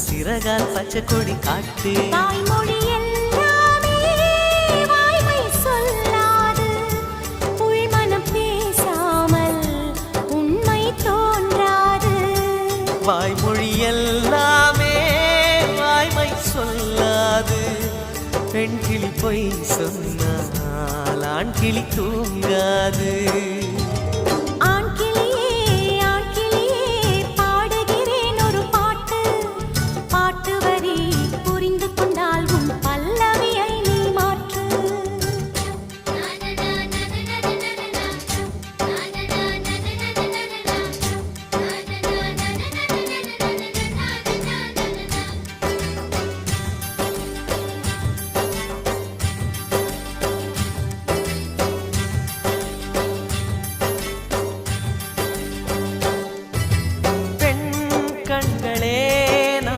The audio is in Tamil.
சிறகால் பச்சை கொடி காட்டு. தாய்மொழி எல்லாமே வாய்மை சொல்லாது, உள்மனம் பேசாமல் உண்மை தோன்றாது. வாய்மொழி எல்லாமே வாய்மை சொல்லாது, பெண் கிளி பொய் சொன்னால் ஆண் கிளி தூங்காது.